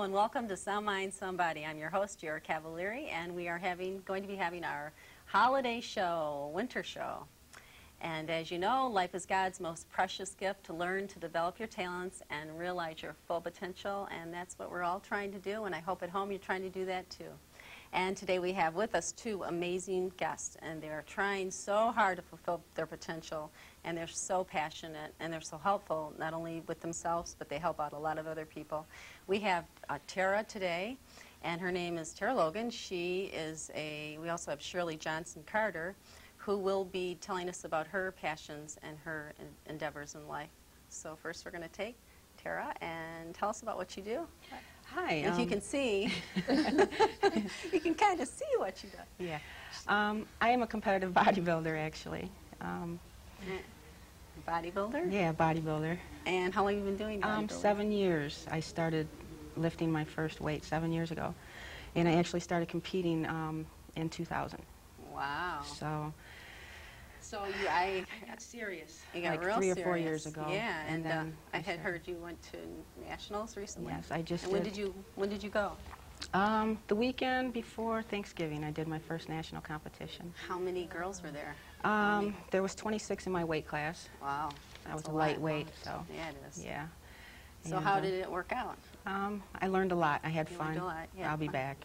and welcome to Some Mind Somebody. I'm your host, Yura Cavalieri, and we are going to be having our holiday show, winter show. And as you know, life is God's most precious gift to learn to develop your talents and realize your full potential, and that's what we're all trying to do, and I hope at home you're trying to do that too. And today we have with us two amazing guests, and they're trying so hard to fulfill their potential, and they're so passionate, and they're so helpful, not only with themselves, but they help out a lot of other people. We have Tara today, and her name is Tara Logan. We also have Shirley Johnson Carter, who will be telling us about her passions and her endeavors in life. So first we're going to take Tara and tell us about what you do. Hi. If you can see, you can kind of see what you do. Yeah. I am a competitive bodybuilder, actually. Bodybuilder? Yeah, bodybuilder. And how long have you been doing bodybuilding? 7 years. I started lifting my first weight 7 years ago. And I actually started competing in 2000. Wow. So I got serious. You got like real 3 or serious. 4 years ago. Yeah, and then I had heard you went to nationals recently. Yes, I just and did. When did you go? The weekend before Thanksgiving, I did my first national competition. How many girls were there? There was 26 in my weight class. Wow. I was a lightweight, so. Yeah, it is. Yeah. So and, how did it work out? I learned a lot. I had fun. Learned a lot. Yeah, I'll be fun. back.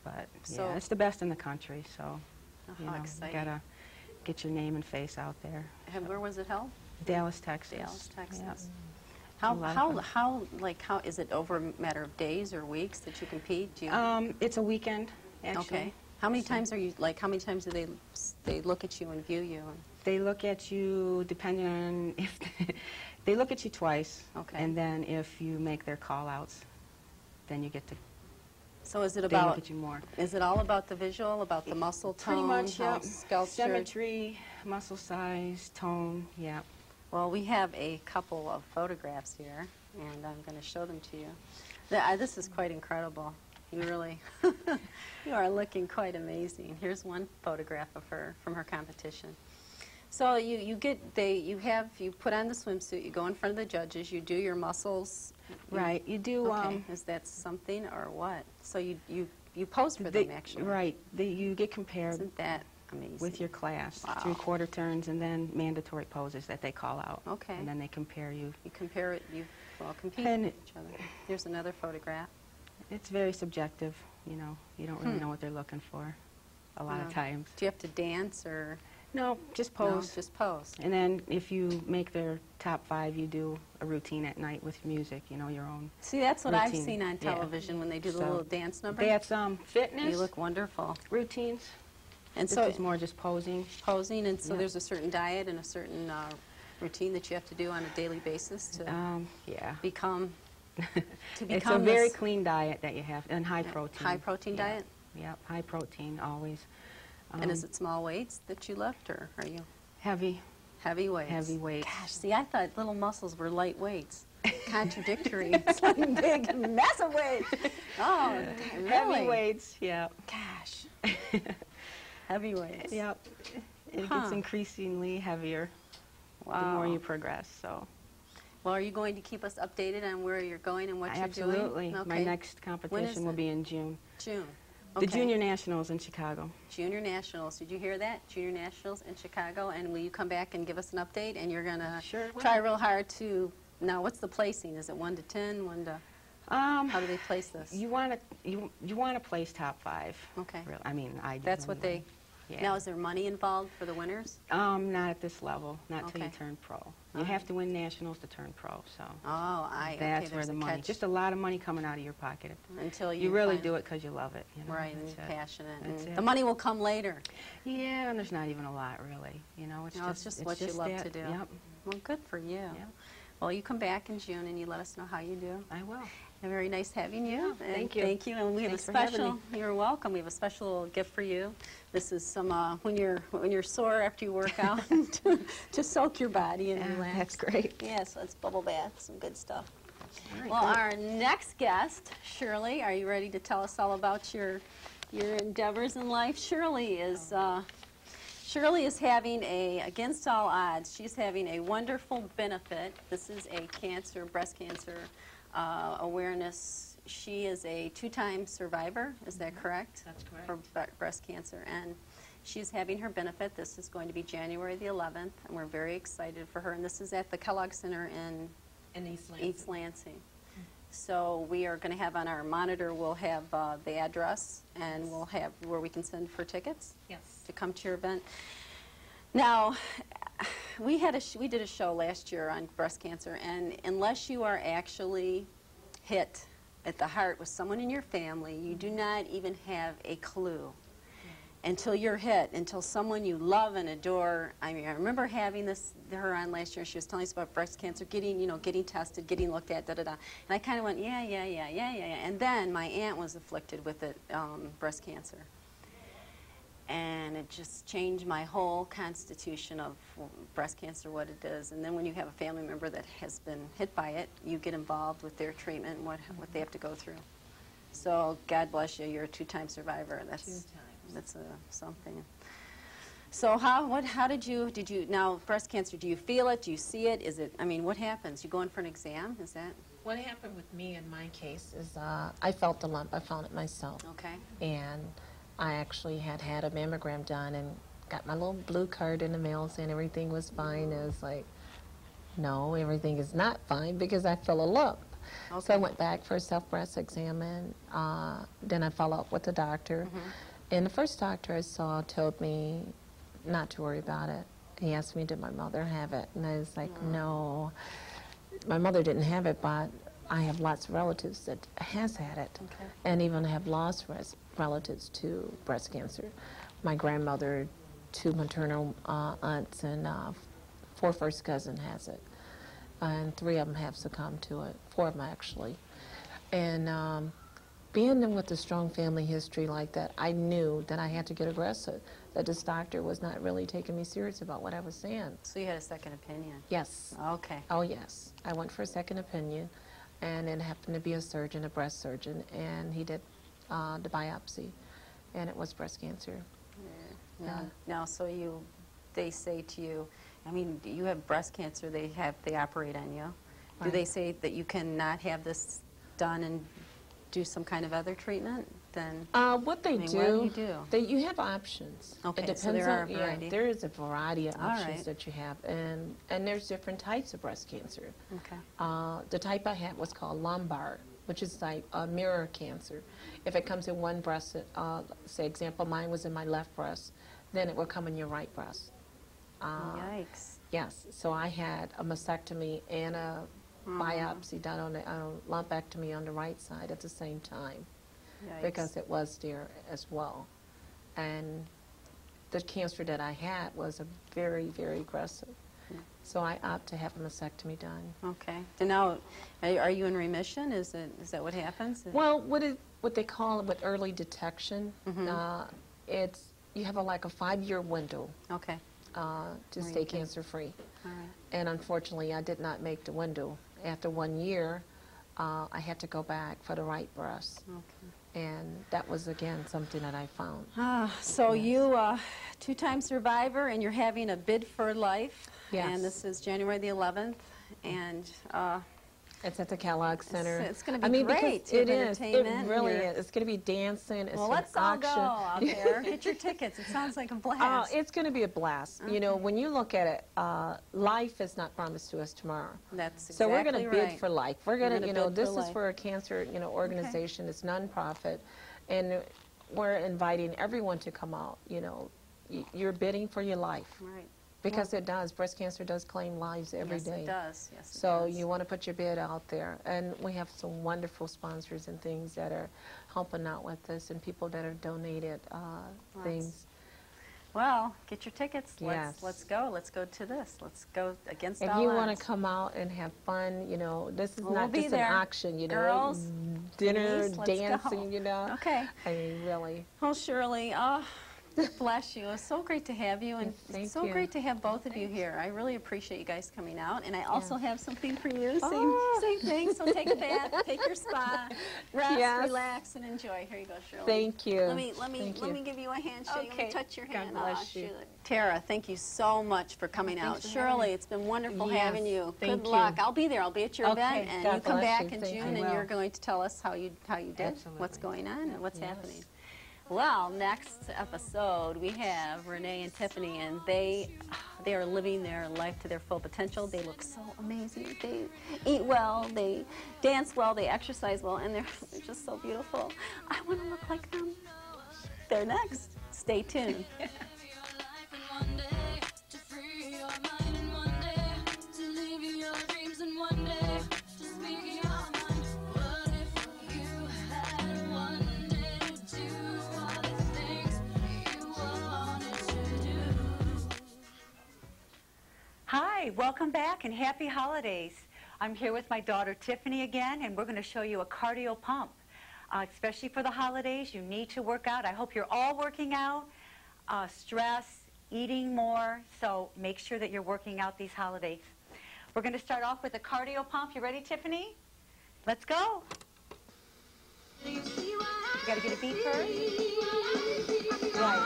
But So, yeah, it's the best in the country, so how exciting. You gotta get your name and face out there. And where was it held? Dallas, Texas. Dallas, Texas. Yep. How is it over a matter of days or weeks that you compete? It's a weekend, actually. Okay. How many times do they look at you and view you? They look at you depending on if they look at you twice. Okay. And then if you make their call outs, then you get to. So is it They about? look at you more. Is it all about the visual, about the muscle tone? Pretty much, how yep. sculptured? Symmetry, muscle size, tone, yeah. Well, we have a couple of photographs here, and I'm going to show them to you. This is quite incredible. You really, you are looking quite amazing. Here's one photograph of her from her competition. So you put on the swimsuit, you go in front of the judges, you do your muscles. Right, you do. Okay. Is that something or what? So you pose for them actually. Right, you get compared. Isn't that amazing? With your class, Wow. 3/4 turns, and then mandatory poses that they call out. Okay. And then they compare you. You compare it. You compete And with each other. Here's another photograph. It's very subjective, you know. You don't really know what they're looking for a lot of times. Do you have to dance or? No, just pose. No, just pose. And then if you make their top 5, you do a routine at night with music, you know, your own. See, that's what I've routine. seen on television when they do the So little dance number. That's fitness. You look wonderful. Routines. And This so is more just posing. posing, and so Yep. there's a certain diet and a certain routine that you have to do on a daily basis to Yeah. become. It's a very clean diet that you have, and high protein. High protein Yeah. diet. Yep, high protein always. And is it small weights that you lift, or are you Heavy? heavy weights? Heavy weights. Gosh, see, I thought little muscles were light weights. Contradictory. It's like big, massive weights. Oh, really? Heavy weights, yeah. Gosh. Heavy weights. Yep. It Huh. gets increasingly heavier the Wow. more you progress, so. Well, are you going to keep us updated on where you're going and what you're Absolutely. doing? My next competition will be in June. June. The Junior Nationals in Chicago. Junior Nationals. Did you hear that? Junior Nationals in Chicago. And will you come back and give us an update? And you're going to try real hard to, now what's the placing? Is it 1 to 10, 1 to, how do they place this? You want to place top 5. Okay. Really. I mean, I do. That's what anyway. they, Yeah. now is there money involved for the winners? Not at this level, not till you Okay. turn pro. You have to win nationals to turn pro, so. Oh, That's okay, where the money, catch. just a lot of money coming out of your pocket. Until You really find- do it because you love it. You know? Right, and That's you're it. passionate. That's And it. the money will come later. Yeah, and there's not even a lot, really. You know, it's No, it's just what you love that. to do. Yep, Well, good for you. Yep. Well, you come back in June and you let us know how you do. I will. Very nice having you. Yeah, thank you. Thank you. And we have Thanks a for having special. me. You're welcome. We have a special gift for you. This is some when you're sore after you work out to soak your body and Yeah, relax. that's great. Yeah, so it's bubble bath, some good stuff. Very Well, good. our next guest, Shirley, are you ready to tell us all about your endeavors in life? Shirley is having against all odds, she's having a wonderful benefit. This is a breast cancer awareness she is a two-time survivor, is that correct? That's correct. For breast cancer. And she's having her benefit. This is going to be January the 11th, and we're very excited for her. And this is at the Kellogg Center in East Lansing. So we are going to have on our monitor, we'll have the address, and we'll have where we can send for tickets to come to your event. Now, we did a show last year on breast cancer, and unless you are actually hit at the heart with someone in your family, you do not even have a clue until you're hit, until someone you love and adore. I mean, I remember having her on last year. She was telling us about breast cancer, getting tested, getting looked at, da-da-da. And I kind of went, yeah. And then my aunt was afflicted with breast cancer. And it just changed my whole constitution of breast cancer, what it is. And then when you have a family member that has been hit by it, you get involved with their treatment and what they have to go through. So God bless you. You're a two-time survivor. That's something. So how did you now breast cancer? Do you feel it? Do you see it? Is it? I mean, what happens? You go in for an exam? Is that? What happened with me in my case is I felt the lump. I found it myself. Okay. And I actually had a mammogram done and got my little blue card in the mail saying everything was fine. It was like, no, everything is not fine because I feel a lump. Okay. So I went back for a self-breast exam, and then I followed up with the doctor. And the first doctor I saw told me not to worry about it. He asked me, did my mother have it? And I was like, no. My mother didn't have it, but I have lots of relatives that has had it. Okay. And even have lost relatives to breast cancer. My grandmother, 2 maternal aunts, and 4 first cousins has it. And 3 of them have succumbed to it, 4 of them actually. And being with a strong family history like that, I knew that I had to get aggressive, that this doctor was not really taking me serious about what I was saying. So you had a second opinion? Yes. Okay. Oh, yes. I went for a second opinion, and it happened to be a surgeon, a breast surgeon, and he did the biopsy, and it was breast cancer. Yeah. Now, so they say to you, I mean, you have breast cancer, they operate on you. Do they say that you cannot have this done and do some kind of other treatment? Then what they do, what do you do? You have options. Okay, it depends so there are a variety. Yeah, there is a variety of options that you have, and there's different types of breast cancer. Okay. The type I had was called lumbar, which is like a mirror cancer. If it comes in one breast, say example, mine was in my left breast, then it will come in your right breast. Yikes. Yes, so I had a mastectomy and a biopsy done on a lumpectomy on the right side at the same time. Yikes. Because it was there as well. And the cancer that I had was a very, very aggressive. So I opt to have a mastectomy done. Okay. So now, are you in remission? Is that what happens? Well, what they call it with early detection, it's you have like a 5-year window. Okay. To stay cancer-free. All right. And unfortunately, I did not make the window. After 1 year, I had to go back for the right breast. Okay. And that was, again, something that I found. So you, two-time survivor, and you're having a bid for life. Yes. And this is January the 11th. And it's at the Kellogg Center. It's going to be great. It is. It really is. It's going to be dancing. It's let's all go out there. Get your tickets. It sounds like a blast. It's going to be a blast. You know, when you look at it, life is not promised to us tomorrow. That's exactly so we're going to bid right. for life. We're going to, this is life. for a cancer, organization. It's nonprofit, and we're inviting everyone to come out. You're bidding for your life. Right. Because it does. Breast cancer does claim lives every day. Yes, it does. Yes, it so does. you want to put your bid out there. And we have some wonderful sponsors and things that are helping out with this, and people that are donated things. Well, get your tickets. Yes. Let's go. Let's go to this. Let's go against all odds. odds. If you want to come out and have fun, this is not just there. an auction, Girls, dinner, please, dancing, Okay. I mean, really. Well, Shirley, Bless you. It's so great to have you, and Thank it's so you. great to have both of you here. I really appreciate you guys coming out, and I also have something for you. Oh. Same thing. So take a bath, take your spa, rest, Yes. relax, and enjoy. Here you go, Shirley. Thank you. Let me Thank let you. me give you a handshake. Let Okay. me touch your God hand. bless you. Shoot. Tara, thank you so much for coming out. Thanks for having Shirley, me. it's been wonderful Yes, having you. thank Good luck. you. I'll be there. I'll be at your Okay. event, and God you come bless back you. in Thank June, you. and you're Will. going to tell us how you did, Absolutely. what's going on, and what's Yes. happening. Well, next episode we have Renee and Tiffany, and they are living their life to their full potential. They look so amazing. They eat well, they dance well, they exercise well, and they're just so beautiful. I want to look like them. They're next. Stay tuned. Hi, welcome back and happy holidays. I'm here with my daughter Tiffany again, and we're going to show you a cardio pump. Especially for the holidays, you need to work out. I hope you're all working out. Stress, eating more, so make sure that you're working out these holidays. We're going to start off with a cardio pump. You ready, Tiffany? Let's go. You got to get a beat first. Right.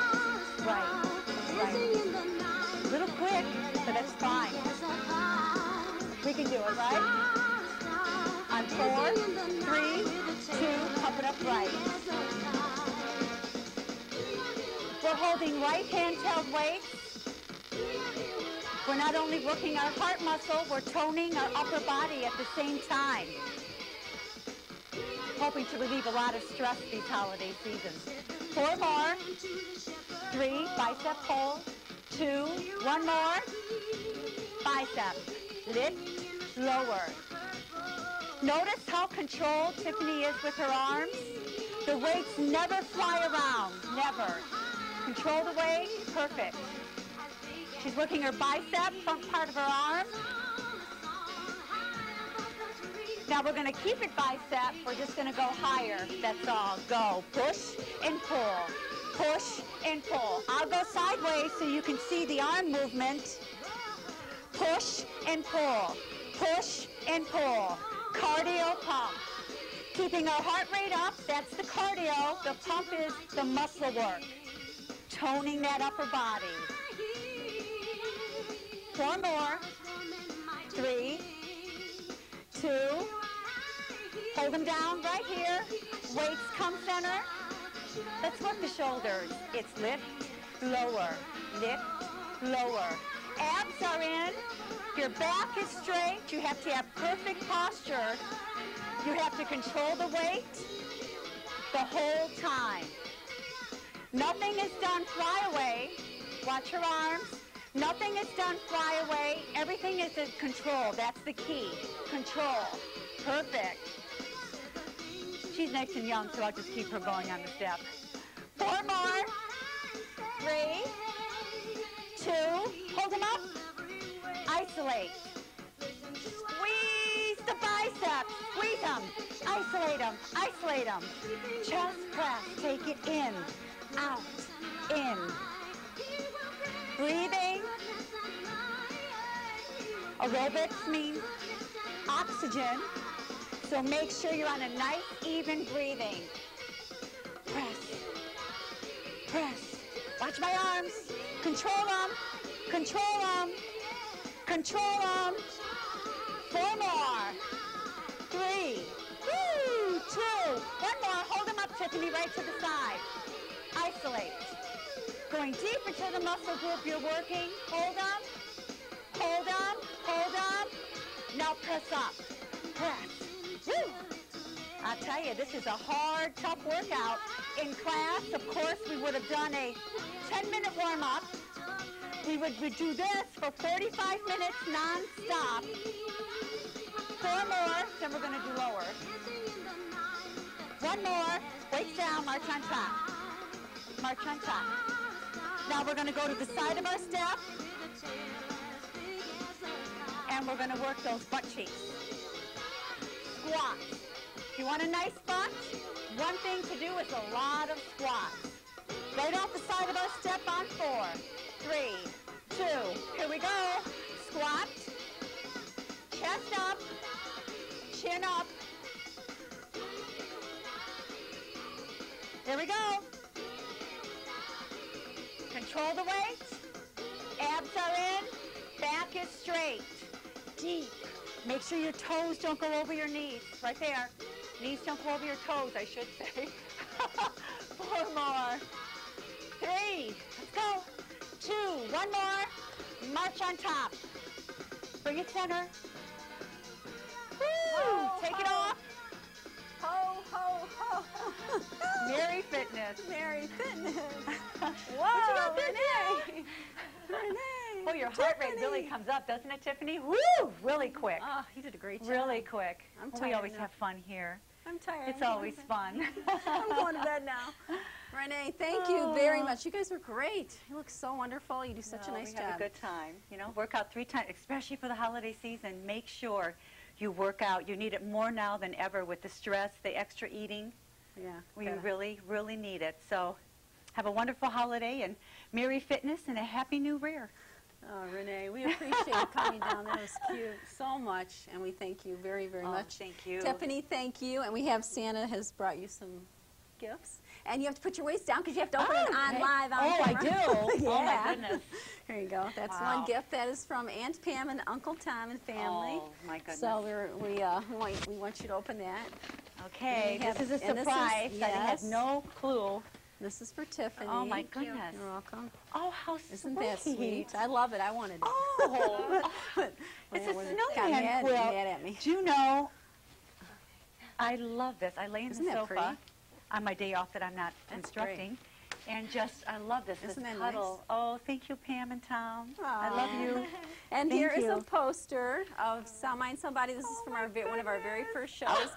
A little quick, but that's fine. We can do it, right? On 4, 3, 2, pump it up right. We're holding right hand-held weights. We're not only working our heart muscle, we're toning our upper body at the same time. Hoping to relieve a lot of stress these holiday seasons. 4 more. 3, bicep pull. 2, 1 more. Bicep. Lift, lower. Notice how controlled Tiffany is with her arms. The weights never fly around, never. Control the weight, perfect. She's working her bicep, front part of her arm. Now we're going to keep it bicep. We're just going to go higher. That's all. Go. Push and pull. Push and pull. I'll go sideways so you can see the arm movement. Push and pull. Push and pull. Cardio pump. Keeping our heart rate up. That's the cardio. The pump is the muscle work. Toning that upper body. 4 more. 3, 2. Hold them down right here. Weights come center. Let's work the shoulders. It's lift, lower, lift, lower. Abs are in. Your back is straight. You have to have perfect posture. You have to control the weight the whole time. Nothing is done fly away. Watch your arms. Nothing is done fly away. Everything is in control. That's the key. Control. Perfect. She's nice and young, so I'll just keep her going on the step. 4 more. 3, 2. Hold them up. Isolate. Squeeze the biceps. Squeeze them. Isolate them. Isolate them. Chest press. Take it in. Out. In. Breathing. Aerobics means oxygen. So make sure you're on a nice, even breathing. Press. Press. Watch my arms. Control them. Control them. Control them. 4 more. 3. Woo! 2. 1 more. Hold them up, Tiffany, right to the side. Isolate. Going deep into the muscle group you're working. Hold them. Hold them. Hold them. Now press up. Press. Woo! I'll tell you, this is a hard, tough workout. In class, of course, we would have done a 10-minute warm-up. We would do this for 45 minutes non-stop. 4 more, then we're going to do lower. 1 more, weights down, march on top. March on top. Now we're going to go to the side of our step. And we're going to work those butt cheeks. Squats. If you want a nice butt, one thing to do is a lot of squats. Right off the side of our a step on 4. 3, 2, here we go. Squat, chest up, chin up. Here we go. Control the weight. Abs are in. Back is straight. Deep. Make sure your toes don't go over your knees. Right there. Knees don't go over your toes, I should say. 4 more. 3. Let's go. 2. 1 more. March on top. Bring it center. Woo! Ho, Take it ho. off. Ho, ho, ho. Mary Fitness. Mary Fitness. What Whoa, you got there, Renee. Renee. Oh, your heart rate really Tiffany. comes up, doesn't it, Tiffany? Woo! Really quick. Oh, you did a great job. Really quick. I'm We tired always now. have fun here. I'm tired. It's always fun. I'm going to bed now. Renee, thank you very much. You guys were great. You look so wonderful. You do such a nice we have job. a good time. You know, work out 3 times, especially for the holiday season. Make sure you work out. You need it more now than ever with the stress, the extra eating. Yeah. We gotta- really, really need it. So have a wonderful holiday and Merry Fitness and a Happy New Year. Oh, Renee, we appreciate you coming down. That was cute so much, and we thank you very, very Oh, much. thank you. Tiffany, thank you. And we have Santa has brought you some gifts. And you have to put your waist down because you have to open it on okay. live on Oh, I camera. do? Yeah. Oh, my goodness. Here you go. That's Wow. one gift. That is from Aunt Pam and Uncle Tom and family. Oh, my goodness. So we want you to open that. Okay, we have- this is a and this is- surprise. I yes. have no clue. This is for Tiffany. Oh, my goodness. You're welcome. Oh, how sweet. Isn't that sweet? I love it. I wanted it. Oh, it's a Got snowman mad, quilt. mad at me. Do you know, I love this. I lay in Isn't the that sofa pretty? on my day off that I'm not That's instructing. And just, I love this. Isn't this that cuddle. nice? Oh, thank you, Pam and Tom. I love Aw. you. And Thank here is a you. poster of Mind Somebody. This is from our one of our very first shows.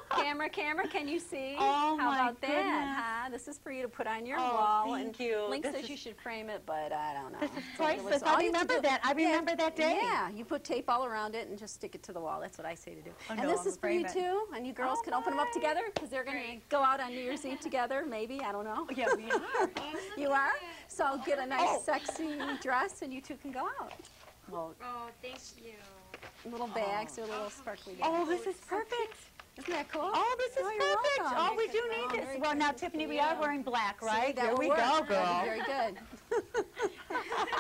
Camera, can you see? Oh, How my about that? Huh? This is for you to put on your Oh, wall. thank and you. Link This says is- you should frame it, but I don't know. This is So it was- priceless. all I you have to remember do- that. I remember that day. Yeah, you put tape all around it and just stick it to the wall. That's what I say to do. Oh, and no, this I'm is for you frame it. too. And you girls Oh, can open them up my. together because they're going to go out on New Year's Eve together. Maybe I don't know. Yeah, we are. You are. So get a nice, sexy dress, and you two can go out. Well, Oh, thank you. Little bags or little sparkly bags. oh, this is perfect. Isn't that cool? Oh, this is you're perfect. welcome. Oh, we do Oh, need Merry this. Well, now, Christmas Tiffany, to we you. are wearing black, See, right? that Here will we work. go, That'll girl. be very good.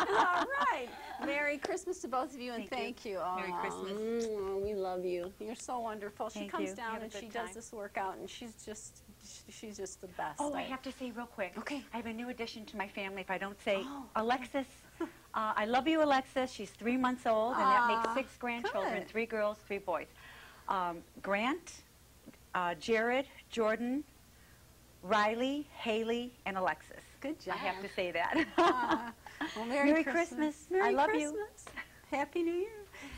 All right. Merry Christmas to both of you, and Thank you. thank you. Merry Aw, Christmas. We love you. You're so wonderful. She Thank comes you. down Have a and good she time. does this workout, and she's just the best. Oh, I have to say real quick. Okay. I have a new addition to my family. If I don't say Oh. Alexis, I love you, Alexis. She's 3 months old, and that makes Aw, 6 grandchildren, good. 3 girls, 3 boys. Grant, Jared, Jordan, Riley, Haley, and Alexis. Good job. I have to say that. Well, Merry, Merry Christmas. Merry I love you. Christmas. Happy New Year.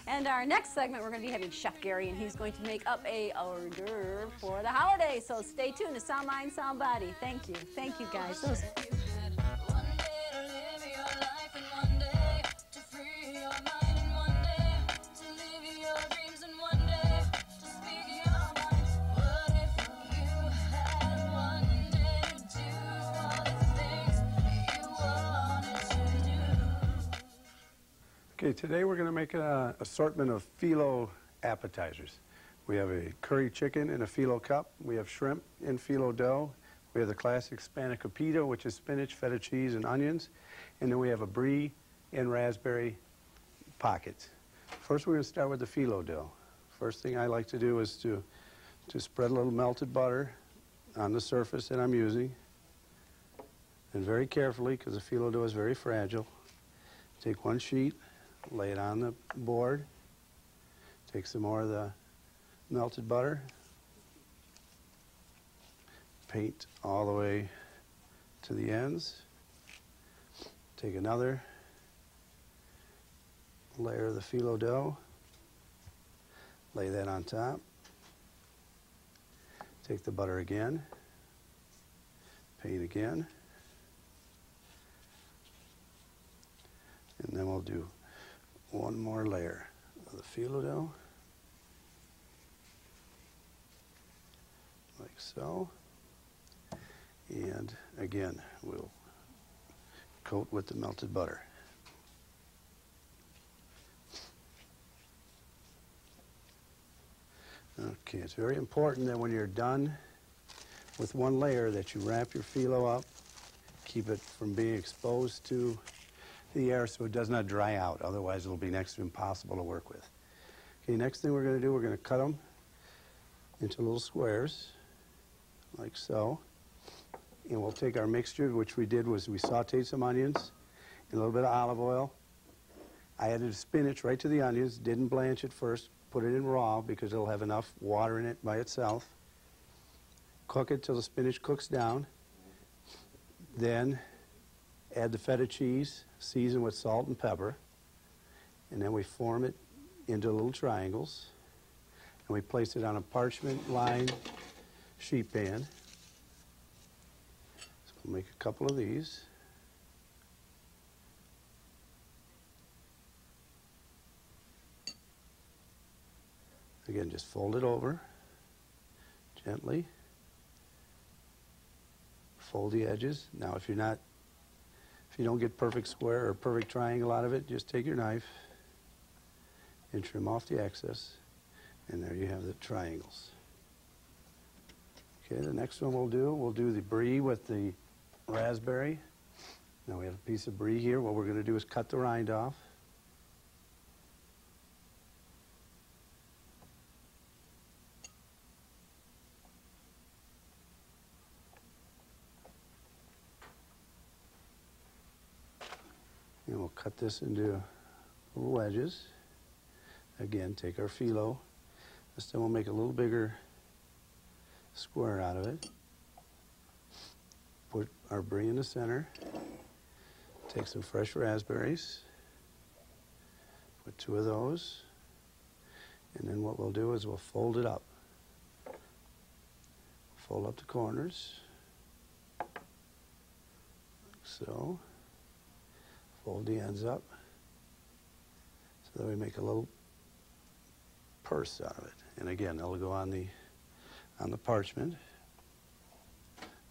And our next segment, we're going to be having Chef Gary, and he's going to make up a hors d'oeuvre for the holiday. So stay tuned to Sound Mind, Sound Body. Thank you. Thank you, guys. Those One day to live your life and one day to free your mind and one day to live your dreams and one day to speak your mind. What if you had one day to do all the things you wanted to do? Okay, today we're going to make an assortment of phyllo appetizers. We have a curry chicken in a phyllo cup. We have shrimp in phyllo dough. We have the classic spanakopita, which is spinach, feta cheese, and onions. And then we have a brie in raspberry pockets. First, we're going to start with the phyllo dough. First thing I like to do is to spread a little melted butter on the surface that I'm using. And very carefully, because the phyllo dough is very fragile, take one sheet, lay it on the board, take some more of the melted butter, paint all the way to the ends, take another layer of the phyllo dough, lay that on top, take the butter again, paint again, and then we'll do one more layer of the phyllo dough, like so. And again, we'll coat with the melted butter. Okay, it's very important that when you're done with one layer that you wrap your phyllo up, keep it from being exposed to the air so it does not dry out. Otherwise, it'll be next to impossible to work with. Okay, next thing we're going to do, we're going to cut them into little squares, like so. And we'll take our mixture, which we did was we sauteed some onions and a little bit of olive oil. I added spinach right to the onions, didn't blanch it first, put it in raw because it'll have enough water in it by itself. Cook it till the spinach cooks down. Then add the feta cheese, season with salt and pepper. And then we form it into little triangles. And we place it on a parchment-lined sheet pan. So we'll make a couple of these. Again, just fold it over gently. Fold the edges. Now, if you don't get perfect square or perfect triangle out of it, just take your knife and trim off the excess, and there you have the triangles. Okay, the next one we'll do the brie with the raspberry. Now we have a piece of brie here. What we're going to do is cut the rind off. And we'll cut this into little wedges. Again, take our phyllo. This time we'll make a little bigger square out of it. Put our brie in the center. Take some fresh raspberries. Put 2 of those. And then what we'll do is we'll fold it up. Fold up the corners. Like so. Fold the ends up so that we make a little purse out of it. And again, that'll go on the parchment.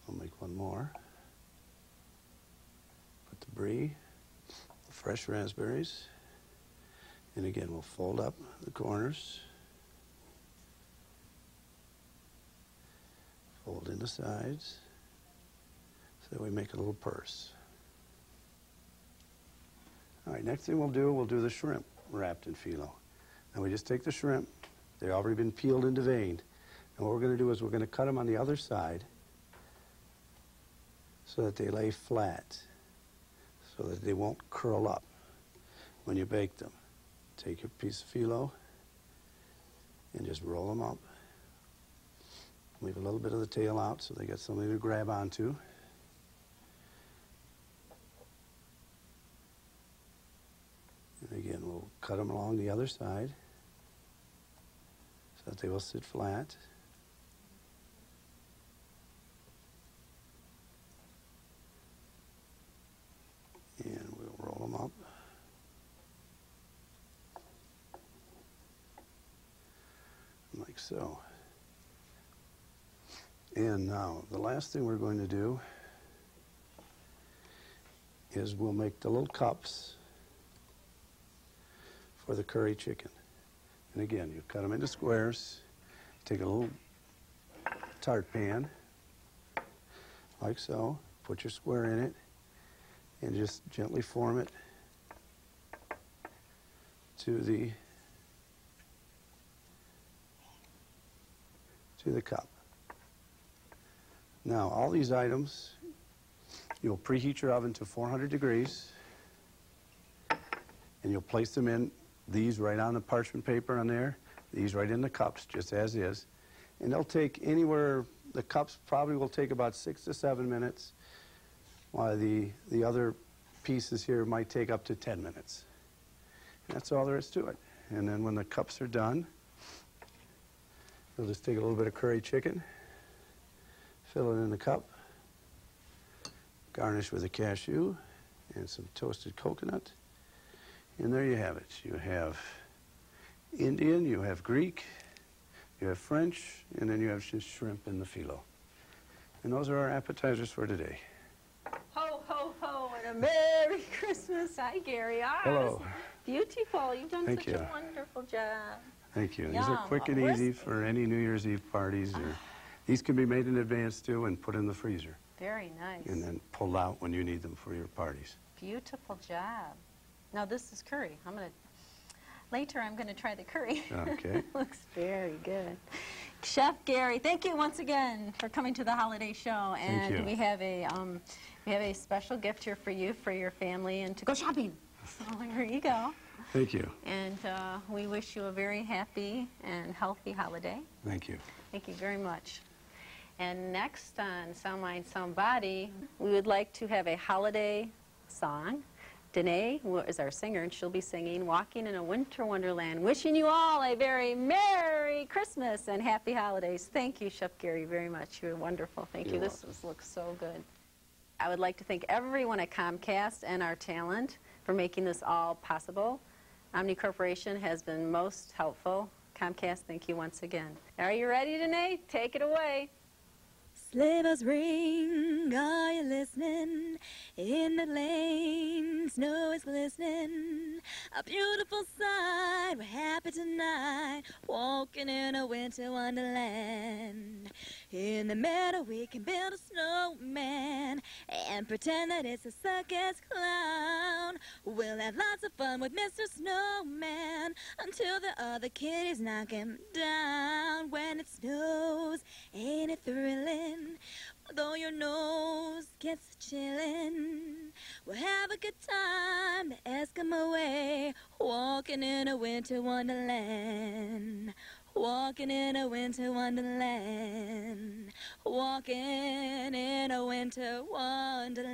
I'll make one more. Put the brie, the fresh raspberries, and again, we'll fold up the corners. Fold in the sides so that we make a little purse. All right, next thing we'll do the shrimp wrapped in phyllo. Now we just take the shrimp. They've already been peeled and deveined. And what we're going to do is we're going to cut them on the other side so that they lay flat, so that they won't curl up when you bake them. Take your piece of phyllo and just roll them up. Leave a little bit of the tail out so they get something to grab onto. And again, we'll cut them along the other side so that they will sit flat. And we'll roll them up. Like so. And now, the last thing we're going to do is we'll make the little cups for the curry chicken. And again, you cut them into squares, take a little tart pan, like so, put your square in it, and just gently form it to the cup. Now, all these items, you'll preheat your oven to 400 degrees, and you'll place them in these right on the parchment paper on there, these right in the cups, just as is. And they'll take anywhere, the cups probably will take about 6 to 7 minutes, while the other pieces here might take up to 10 minutes. And that's all there is to it. And then when the cups are done, you'll just take a little bit of curry chicken, fill it in the cup, garnish with a cashew and some toasted coconut. And there you have it. You have Indian, you have Greek, you have French, and then you have just shrimp in the phyllo. And those are our appetizers for today. Ho, ho, ho, a Merry Christmas. Hi, Gary. Hello. Beautiful. You've done Thank such you. a wonderful job. Thank you. These Yum. are quick and Where's- easy for any New Year's Eve parties. Or these can be made in advance too and put in the freezer Very nice. and then pulled out when you need them for your parties. Beautiful job. Now this is curry. Later I'm gonna try the curry. Okay. Looks very good. Chef Gary, thank you once again for coming to the holiday show. And you. we have a special gift here for you, for your family, and to go shopping. So here you go. Thank you. And we wish you a very happy and healthy holiday. Thank you. Thank you very much. And next on Some Mind Somebody, we would like to have a holiday song. Danae is our singer, and she'll be singing Walking in a Winter Wonderland. Wishing you all a very Merry Christmas and Happy Holidays. Thank you, Chef Gary, very much. You're wonderful. Thank you. You're This looks so good. I would like to thank everyone at Comcast and our talent for making this all possible. Omni Corporation has been most helpful. Comcast, thank you once again. Are you ready, Danae? Take it away. Sleigh bells ring, are you listening? In the lane, snow is glistening. A beautiful sight, we're happy tonight, walking in a winter wonderland. In the meadow we can build a snowman and pretend that it's a circus clown. We'll have lots of fun with Mr. Snowman until the other kitties knock him down. When it snows, ain't it thrilling? Though your nose gets chillin', we'll have a good time the Eskimo way, walking in a winter wonderland. Walking in a winter wonderland. Walking in a winter wonderland.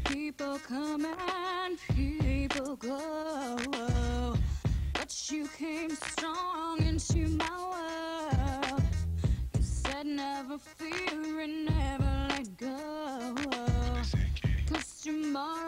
People come and people go, but you came strong into my world. You said never fear and never let go, 'cause tomorrow